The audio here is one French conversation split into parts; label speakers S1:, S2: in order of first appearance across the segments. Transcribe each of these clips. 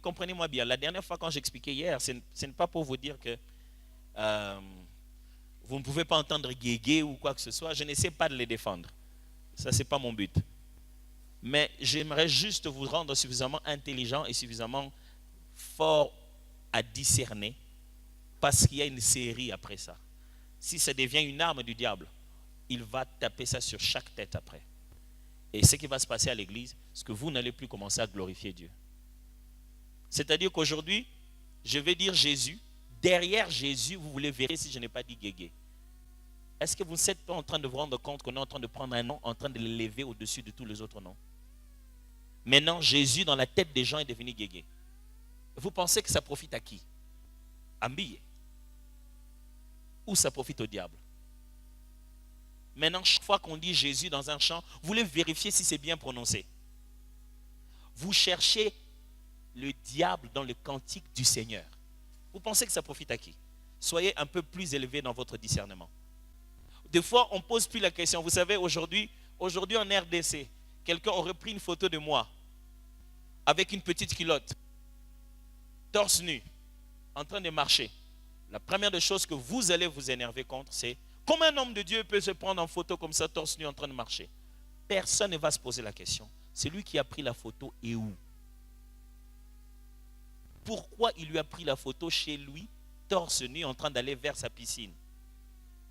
S1: comprenez-moi bien, la dernière fois quand j'expliquais hier, ce n'est pas pour vous dire que vous ne pouvez pas entendre guéguer ou quoi que ce soit. Je n'essaie pas de les défendre. Ça, ce n'est pas mon but. Mais j'aimerais juste vous rendre suffisamment intelligent et suffisamment fort à discerner, parce qu'il y a une série après ça. Si ça devient une arme du diable, il va taper ça sur chaque tête après. Et ce qui va se passer à l'église, c'est que vous n'allez plus commencer à glorifier Dieu. C'est-à-dire qu'aujourd'hui, je vais dire Jésus. Derrière Jésus, vous voulez vérifier si je n'ai pas dit guégué. Est-ce que vous n'êtes pas en train de vous rendre compte qu'on est en train de prendre un nom, en train de l'élever au-dessus de tous les autres noms? Maintenant, Jésus, dans la tête des gens, est devenu guégué. Vous pensez que ça profite à qui? Ambillé. Ou ça profite au diable? Maintenant, chaque fois qu'on dit Jésus dans un chant, vous voulez vérifier si c'est bien prononcé. Vous cherchez le diable dans le cantique du Seigneur. Vous pensez que ça profite à qui? Soyez un peu plus élevé dans votre discernement. Des fois, on ne pose plus la question. Vous savez, aujourd'hui en RDC, quelqu'un aurait pris une photo de moi avec une petite culotte, torse nu, en train de marcher. La première des choses que vous allez vous énerver contre, c'est comment un homme de Dieu peut se prendre en photo comme ça, torse nu, en train de marcher? Personne ne va se poser la question. C'est lui qui a pris la photo et où? Pourquoi il lui a pris la photo chez lui, torse nu, en train d'aller vers sa piscine?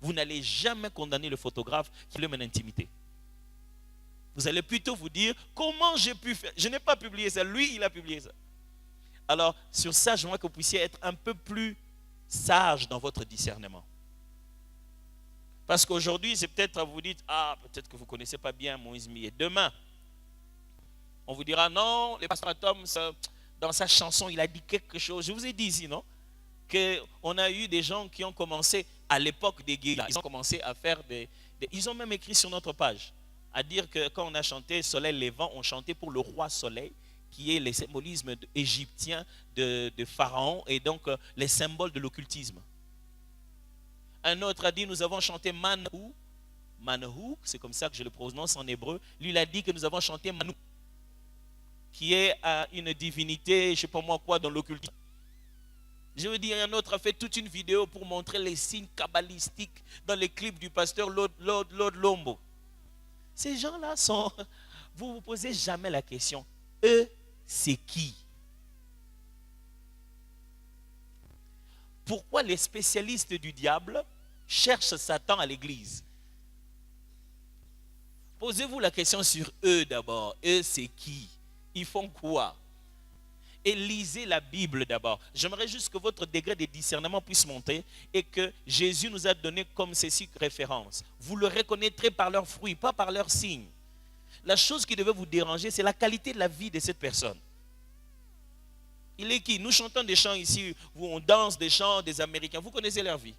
S1: Vous n'allez jamais condamner le photographe qui le met en intimité. Vous allez plutôt vous dire, comment j'ai pu faire? Je n'ai pas publié ça, lui il a publié ça. Alors sur ça, j'aimerais que vous puissiez être un peu plus sage dans votre discernement. Parce qu'aujourd'hui, c'est peut-être, vous dites, peut-être que vous ne connaissez pas bien Moïse Millet. Demain, on vous dira, non, le pasteur Tom, dans sa chanson, il a dit quelque chose. Je vous ai dit ici, non? Qu'on a eu des gens qui ont commencé, à l'époque des guérillas, ils ont commencé à faire ils ont même écrit sur notre page, à dire que quand on a chanté Soleil Levant, on chantait pour le roi Soleil, qui est le symbolisme égyptien de Pharaon, et donc les symboles de l'occultisme. Un autre a dit, nous avons chanté Manahu. Manahu, c'est comme ça que je le prononce en hébreu. Lui, il a dit que nous avons chanté Manu, qui est une divinité, je ne sais pas moi quoi, dans l'occultisme. Je veux dire, un autre a fait toute une vidéo pour montrer les signes kabbalistiques dans les clips du pasteur Lord Lombo. Ces gens-là sont... Vous ne vous posez jamais la question, eux, c'est qui? Pourquoi les spécialistes du diable cherchent Satan à l'église? Posez-vous la question sur eux d'abord. Eux, c'est qui? Ils font quoi? Et lisez la Bible d'abord. J'aimerais juste que votre degré de discernement puisse monter et que Jésus nous a donné comme ceci référence. Vous le reconnaîtrez par leurs fruits, pas par leurs signes. La chose qui devait vous déranger, c'est la qualité de la vie de cette personne. Il est qui? Nous chantons des chants ici où on danse des chants des Américains. Vous connaissez leur vie.